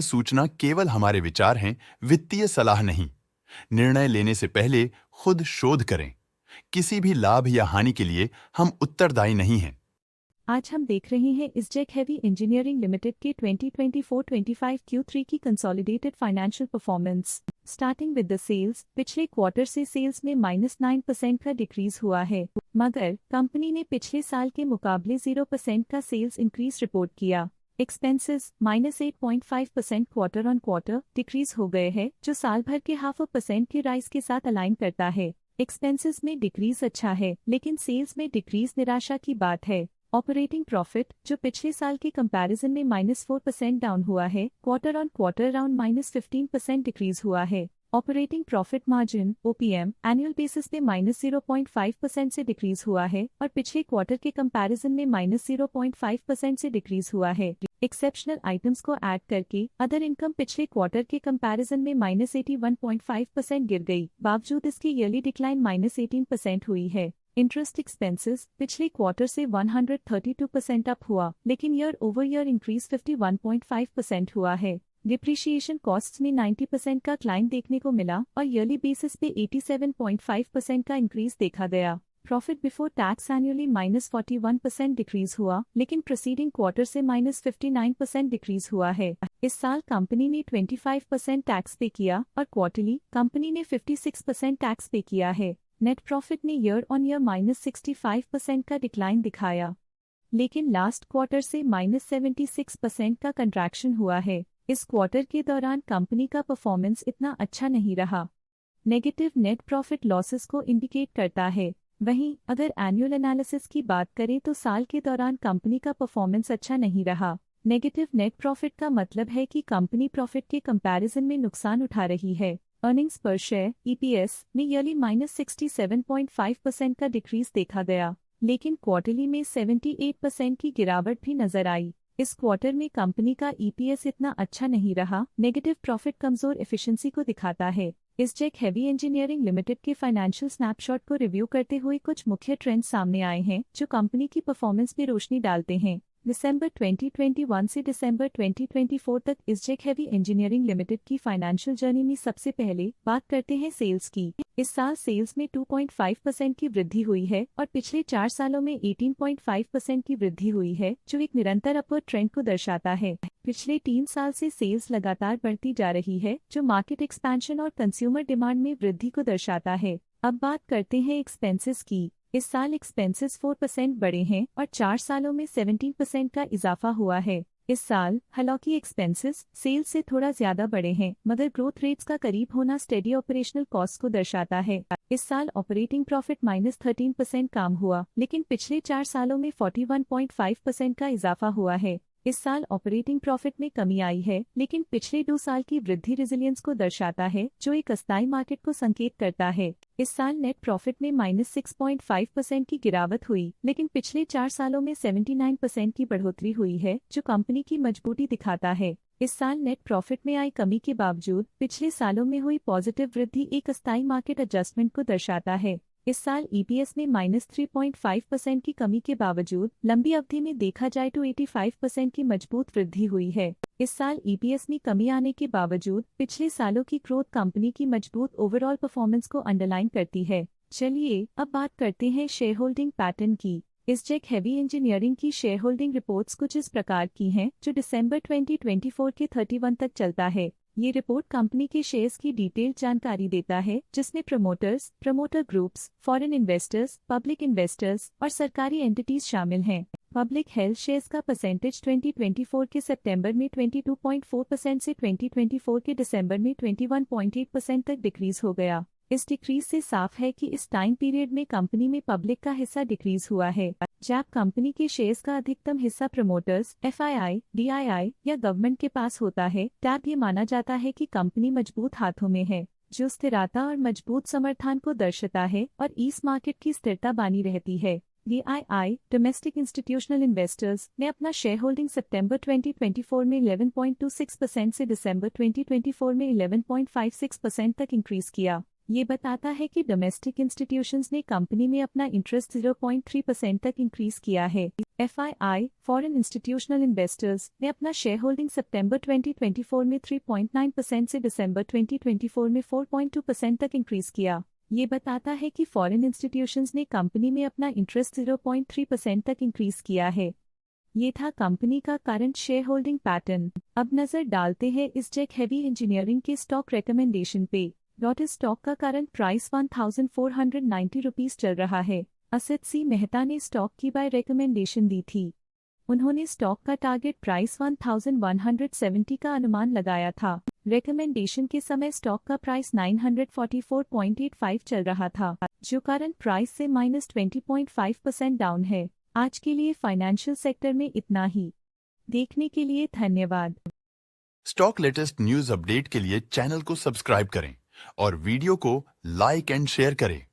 सूचना केवल हमारे विचार हैं, वित्तीय सलाह नहीं। निर्णय लेने से पहले खुद शोध करें। किसी भी लाभ या हानि के लिए हम उत्तरदायी नहीं हैं। आज हम देख रहे हैं इसजेक हेवी इंजीनियरिंग लिमिटेड के 2024-25 Q3 की consolidated financial performance. Starting with the sales, पिछले क्वार्टर से सेल्स में -9% का डिक्रीज हुआ है, मगर कंपनी ने पिछले साल के मुकाबले 0% का सेल्स इंक्रीज रिपोर्ट किया। Expenses -8.5% quarter on quarter decrease हो गए हैं, जो साल भर के 0.5% के राइज के साथ अलाइन करता है। एक्सपेंसेस में डिक्रीज अच्छा है, लेकिन सेल्स में डिक्रीज निराशा की बात है। ऑपरेटिंग प्रॉफिट, जो पिछले साल के कंपैरिजन में -4% डाउन हुआ है, quarter on quarter around -15% decrease हुआ है। Operating profit margin (OPM) annual basis पे -0.5% से डिक्रीज हुआ है और पिछले क्वार्टर के कंपैरिजन में -0.5% से डिक्रीज हुआ है। एक्सेप्शनल आइटम्स को ऐड करके अदर इनकम पिछले क्वार्टर के कंपैरिजन में -81.5% गिर गई, बावजूद इसकी ईयरली डिक्लाइन -18% हुई है। इंटरेस्ट एक्सपेंसेस पिछले क्वार्टर से 132% अप हुआ, लेकिन ईयर ओवर ईयर इंक्रीज 51.5% हुआ है। डिप्रिशिएशन कॉस्ट्स में 90% का क्लाइम देखने को मिला और ईयरली बेसिस पे 87.5% का इंक्रीज देखा गया। Profit before tax annually -41% decrease हुआ, लेकिन प्रीसीडिंग क्वार्टर से -59% डिक्रीज हुआ है। इस साल कंपनी ने 25% टैक्स पे किया और क्वार्टरली कंपनी ने 56% टैक्स पे किया है। नेट प्रॉफिट ने ईयर ऑन ईयर -65% का डिक्लाइन दिखाया, लेकिन लास्ट क्वार्टर से -76% का कंट्रैक्शन हुआ है। इस क्वार्टर के दौरान कंपनी का परफॉर्मेंस इतना अच्छा नहीं रहा। नेगेटिव नेट प्रॉफिट लॉसेस को इंडिकेट करता है। वहीं अगर एनुअल एनालिसिस की बात करें तो साल के दौरान कंपनी का परफॉर्मेंस अच्छा नहीं रहा। नेगेटिव नेट प्रॉफिट का मतलब है कि कंपनी प्रॉफिट के कंपैरिजन में नुकसान उठा रही है। अर्निंग्स पर शेयर (EPS) में ईयरली -67.5% का डिक्रीज देखा गया, लेकिन क्वार्टरली में 78% की गिरावट भी नजर आई। इस क्वार्टर में कंपनी का EPS इतना अच्छा नहीं रहा। नेगेटिव प्रॉफिट कमजोर एफिशिएंसी को दिखाता है। इसजेक हेवी इंजीनियरिंग लिमिटेड के फाइनेंशियल स्नैपशॉट को रिव्यू करते हुए कुछ मुख्य ट्रेंड्स सामने आए हैं, जो कंपनी की परफॉर्मेंस में रोशनी डालते हैं। दिसंबर 2021 से दिसंबर 2024 तक इसजेक हेवी इंजीनियरिंग लिमिटेड की फाइनेंशियल जर्नी में सबसे पहले बात करते हैं सेल्स की। इस साल सेल्स में 2.5% की वृद्धि हुई है और पिछले 4 सालों में 18.5% की वृद्धि हुई है, जो एक निरंतर अपवर्ड ट्रेंड को दर्शाता है। पिछले 3 साल से सेल्स लगातार बढ़ती जा रही है, जो मार्केट एक्सपेंशन और कंज्यूमर डिमांड में वृद्धि को दर्शाता है। अब बात करते हैं एक्सपेंसेस की। इस साल एक्सपेंसेस 4% बढ़े हैं और 4 सालों में 17% का इजाफा हुआ है। इस साल हालांकि एक्सपेंसेस सेल्स से थोड़ा ज्यादा बढ़े हैं, मगर ग्रोथ रेट्स का करीब होना स्टेडी ऑपरेशनल कॉस्ट को दर्शाता है। इस साल ऑपरेटिंग प्रॉफिट -13% कम हुआ, लेकिन पिछले 4 सालों में 41.5% का इजाफा हुआ है। इस साल ऑपरेटिंग प्रॉफिट में कमी आई है, लेकिन पिछले 2 साल की वृद्धि रेजिलियंस को दर्शाता है, जो एक अस्थायी मार्केट को संकेत करता है। इस साल नेट प्रॉफिट में -6.5% की गिरावट हुई, लेकिन पिछले 4 सालों में 79% की बढ़ोतरी हुई है, जो कंपनी की मजबूती दिखाता है। इस साल नेट प्रॉफिट में आई कमी के बावजूद पिछले सालों में हुई पॉजिटिव वृद्धि एक अस्थायी मार्केट एडजस्टमेंट को दर्शाता है। इस साल EPS में -3.5% की कमी के बावजूद लंबी अवधि में देखा जाए तो 85% की मजबूत वृद्धि हुई है। इस साल EPS में कमी आने के बावजूद पिछले सालों की ग्रोथ कंपनी की मजबूत ओवरऑल परफॉर्मेंस को अंडरलाइन करती है। चलिए अब बात करते हैं शेयर होल्डिंग पैटर्न की। इसजेक हेवी इंजीनियरिंग की शेयर होल्डिंग रिपोर्ट्स कुछ इस प्रकार की हैं, जो दिसंबर 2024 के 31 तक चलता है। ये रिपोर्ट कंपनी के शेयर्स की डिटेल्ड जानकारी देता है, जिसमें promoters, promoter groups, foreign investors, public investors और सरकारी एंटिटीज शामिल हैं। पब्लिक हेल्थ शेयर्स का परसेंटेज 2024 के सितंबर में 22.4% से 2024 के दिसंबर में 21.8% तक डिक्रीज हो गया। इस डिक्रीज से साफ है कि इस टाइम पीरियड में कंपनी में पब्लिक का हिस्सा डिक्रीज हुआ है। जब कंपनी के शेयर्स का अधिकतम हिस्सा प्रमोटर्स, FII, DII या गवर्नमेंट के पास होता है, तब ये माना जाता है कि कंपनी मजबूत हाथों में है, जो स्थिरता और मजबूत समर्थन को दर्शाता है और इस मार्केट की स्थिरता बनी रहती है। DII डोमेस्टिक इंस्टीट्यूशनल इन्वेस्टर्स ने अपना शेयर होल्डिंग सितंबर 2024 में 11.26% से दिसंबर 2024 में 11.56% तक इंक्रीज किया। ये बताता है कि डोमेस्टिक इंस्टीट्यूशंस ने कंपनी में अपना इंटरेस्ट 0.3% तक इंक्रीज किया है। FII फॉरेन इंस्टीट्यूशनल इन्वेस्टर्स ने अपना शेयर होल्डिंग सितंबर 2024 में 3.9% से दिसंबर 2024 में 4.2% तक इंक्रीज किया। ये बताता है कि फॉरेन इंस्टीट्यूशंस ने कंपनी में अपना इंटरेस्ट 0.3% तक इंक्रीज किया है। ये था कंपनी का करंट शेयर होल्डिंग पैटर्न। अब नजर डालते हैं इस जेक हेवी इंजीनियरिंग के स्टॉक रिकमेंडेशन पे। इस स्टॉक का करंट प्राइस 1490 रुपीस चल रहा है। असित सी मेहता ने स्टॉक की बाय रिकमेंडेशन दी थी। उन्होंने स्टॉक का टारगेट प्राइस 1170 का अनुमान लगाया था। रिकमेंडेशन के समय स्टॉक का प्राइस 944.85 चल रहा था, जो करंट प्राइस से -20.5% डाउन है। आज के लिए फाइनेंशियल सेक्टर में इतना ही। देखने के लिए धन्यवाद। स्टॉक लेटेस्ट न्यूज अपडेट के लिए चैनल को सब्सक्राइब करें और वीडियो को लाइक एंड शेयर करें।